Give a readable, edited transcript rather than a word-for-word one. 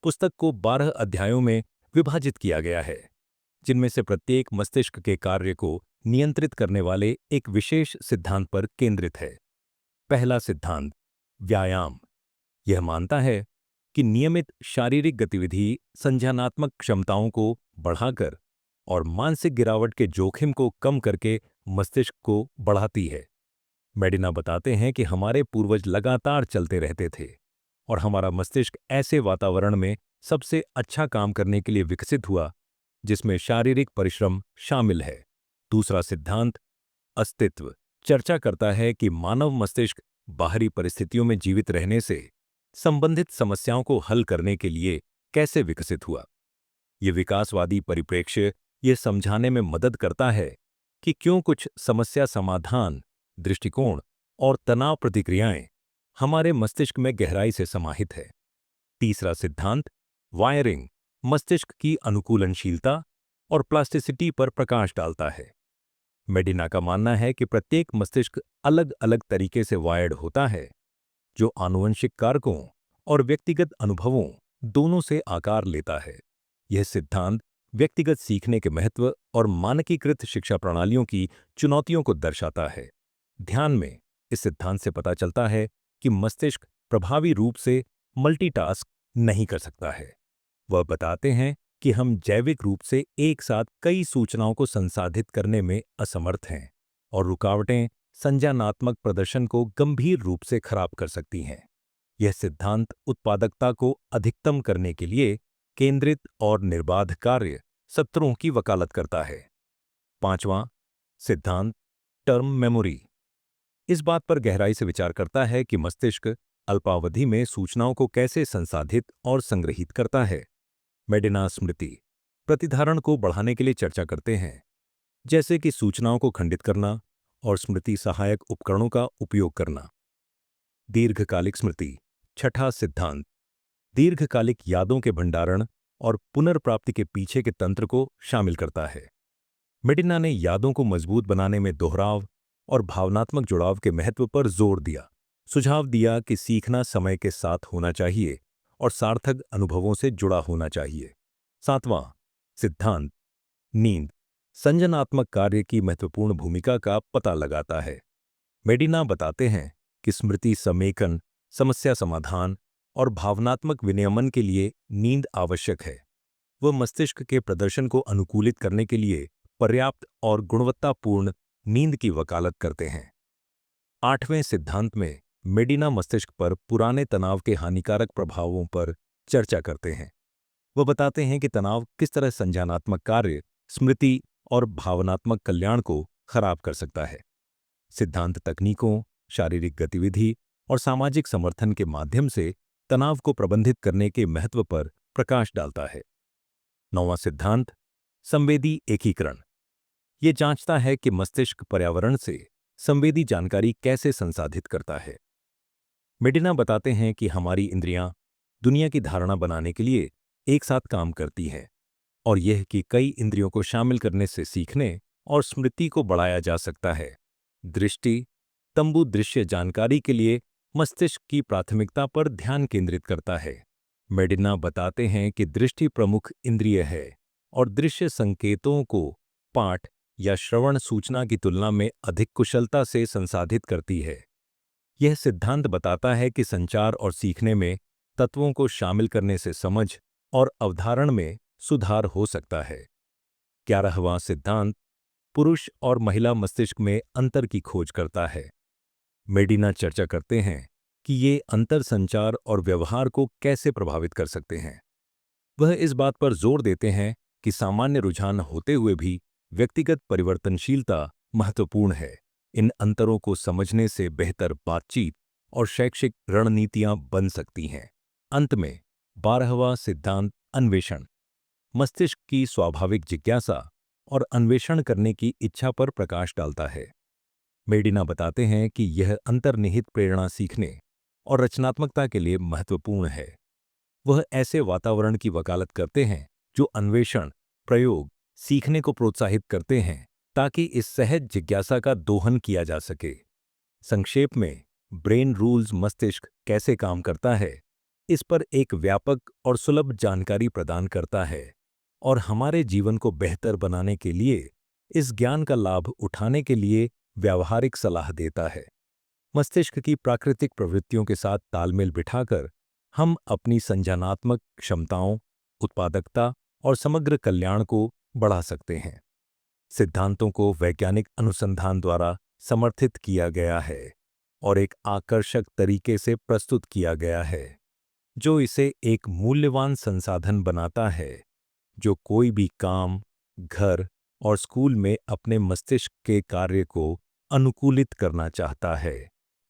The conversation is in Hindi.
पुस्तक को 12 अध्यायों में विभाजित किया गया है, जिनमें से प्रत्येक मस्तिष्क के कार्य को नियंत्रित करने वाले एक विशेष सिद्धांत पर केंद्रित है। पहला सिद्धांत, व्यायाम। यह मानता है कि नियमित शारीरिक गतिविधि संज्ञानात्मक क्षमताओं को बढ़ाकर और मानसिक गिरावट के जोखिम को कम करके मस्तिष्क को बढ़ाती है। मेडिना बताते हैं कि हमारे पूर्वज लगातार चलते रहते थे और हमारा मस्तिष्क ऐसे वातावरण में सबसे अच्छा काम करने के लिए विकसित हुआ जिसमें शारीरिक परिश्रम शामिल है। दूसरा सिद्धांत, अस्तित्व, चर्चा करता है कि मानव मस्तिष्क बाहरी परिस्थितियों में जीवित रहने से संबंधित समस्याओं को हल करने के लिए कैसे विकसित हुआ। ये विकासवादी परिप्रेक्ष्य ये समझाने में मदद करता है कि क्यों कुछ समस्या समाधान, दृष्टिकोण और तनाव प्रतिक्रियाएं हमारे मस्तिष्क में गहराई से समाहित है। तीसरा सिद्धांत, वायरिंग, मस्तिष्क की अनुकूलनशीलता और प्लास्टिसिटी पर प्रकाश डालता है। मेडिना का मानना है कि प्रत्येक मस्तिष्क अलग अलग तरीके से वायर्ड होता है, जो आनुवंशिक कारकों और व्यक्तिगत अनुभवों दोनों से आकार लेता है। यह सिद्धांत व्यक्तिगत सीखने के महत्व और मानकीकृत शिक्षा प्रणालियों की चुनौतियों को दर्शाता है। ध्यान में इस सिद्धांत से पता चलता है कि मस्तिष्क प्रभावी रूप से मल्टीटास्क नहीं कर सकता है। वह बताते हैं कि हम जैविक रूप से एक साथ कई सूचनाओं को संसाधित करने में असमर्थ हैं और रुकावटें संज्ञानात्मक प्रदर्शन को गंभीर रूप से खराब कर सकती हैं। यह सिद्धांत उत्पादकता को अधिकतम करने के लिए केंद्रित और निर्बाध कार्य सत्रों की वकालत करता है। पांचवां सिद्धांत, टर्म मेमोरी, इस बात पर गहराई से विचार करता है कि मस्तिष्क अल्पावधि में सूचनाओं को कैसे संसाधित और संग्रहीत करता है। मेडिना स्मृति प्रतिधारण को बढ़ाने के लिए चर्चा करते हैं, जैसे कि सूचनाओं को खंडित करना और स्मृति सहायक उपकरणों का उपयोग करना। दीर्घकालिक स्मृति, छठा सिद्धांत, दीर्घकालिक यादों के भंडारण और पुनर्प्राप्ति के पीछे के तंत्र को शामिल करता है। मेडिना ने यादों को मजबूत बनाने में दोहराव और भावनात्मक जुड़ाव के महत्व पर जोर दिया। सुझाव दिया कि सीखना समय के साथ होना चाहिए और सार्थक अनुभवों से जुड़ा होना चाहिए। सातवां सिद्धांत, नींद, संज्ञानात्मक कार्य की महत्वपूर्ण भूमिका का पता लगाता है। मेडिना बताते हैं कि स्मृति समेकन, समस्या समाधान और भावनात्मक विनियमन के लिए नींद आवश्यक है। वह मस्तिष्क के प्रदर्शन को अनुकूलित करने के लिए पर्याप्त और गुणवत्तापूर्ण नींद की वकालत करते हैं। आठवें सिद्धांत में मेडिना मस्तिष्क पर पुराने तनाव के हानिकारक प्रभावों पर चर्चा करते हैं। वह बताते हैं कि तनाव किस तरह संज्ञानात्मक कार्य, स्मृति और भावनात्मक कल्याण को खराब कर सकता है। सिद्धांत तकनीकों, शारीरिक गतिविधि और सामाजिक समर्थन के माध्यम से तनाव को प्रबंधित करने के महत्व पर प्रकाश डालता है। नौवां सिद्धांत, संवेदी एकीकरण, ये जांचता है कि मस्तिष्क पर्यावरण से संवेदी जानकारी कैसे संसाधित करता है। मेडिना बताते हैं कि हमारी इंद्रियां दुनिया की धारणा बनाने के लिए एक साथ काम करती हैं और यह कि कई इंद्रियों को शामिल करने से सीखने और स्मृति को बढ़ाया जा सकता है। दृष्टि तंबू दृश्य जानकारी के लिए मस्तिष्क की प्राथमिकता पर ध्यान केंद्रित करता है। मेडिना बताते हैं कि दृष्टि प्रमुख इंद्रिय है और दृश्य संकेतों को पाठ या श्रवण सूचना की तुलना में अधिक कुशलता से संसाधित करती है। यह सिद्धांत बताता है कि संचार और सीखने में तत्वों को शामिल करने से समझ और अवधारण में सुधार हो सकता है। 11वां सिद्धांत, पुरुष और महिला मस्तिष्क में अंतर की खोज करता है। मेडिना चर्चा करते हैं कि ये अंतर संचार और व्यवहार को कैसे प्रभावित कर सकते हैं। वह इस बात पर जोर देते हैं कि सामान्य रुझान होते हुए भी व्यक्तिगत परिवर्तनशीलता महत्वपूर्ण है। इन अंतरों को समझने से बेहतर बातचीत और शैक्षिक रणनीतियां बन सकती हैं। अंत में 12वां सिद्धांत, अन्वेषण, मस्तिष्क की स्वाभाविक जिज्ञासा और अन्वेषण करने की इच्छा पर प्रकाश डालता है। मेडिना बताते हैं कि यह अंतर्निहित प्रेरणा सीखने और रचनात्मकता के लिए महत्वपूर्ण है। वह ऐसे वातावरण की वकालत करते हैं जो अन्वेषण, प्रयोग, सीखने को प्रोत्साहित करते हैं ताकि इस सहज जिज्ञासा का दोहन किया जा सके। संक्षेप में, ब्रेन रूल्स मस्तिष्क कैसे काम करता है, इस पर एक व्यापक और सुलभ जानकारी प्रदान करता है और हमारे जीवन को बेहतर बनाने के लिए इस ज्ञान का लाभ उठाने के लिए व्यावहारिक सलाह देता है। मस्तिष्क की प्राकृतिक प्रवृत्तियों के साथ तालमेल बिठाकर हम अपनी संज्ञानात्मक क्षमताओं, उत्पादकता और समग्र कल्याण को बढ़ा सकते हैं। सिद्धांतों को वैज्ञानिक अनुसंधान द्वारा समर्थित किया गया है और एक आकर्षक तरीके से प्रस्तुत किया गया है, जो इसे एक मूल्यवान संसाधन बनाता है जो कोई भी काम, घर और स्कूल में अपने मस्तिष्क के कार्य को अनुकूलित करना चाहता है।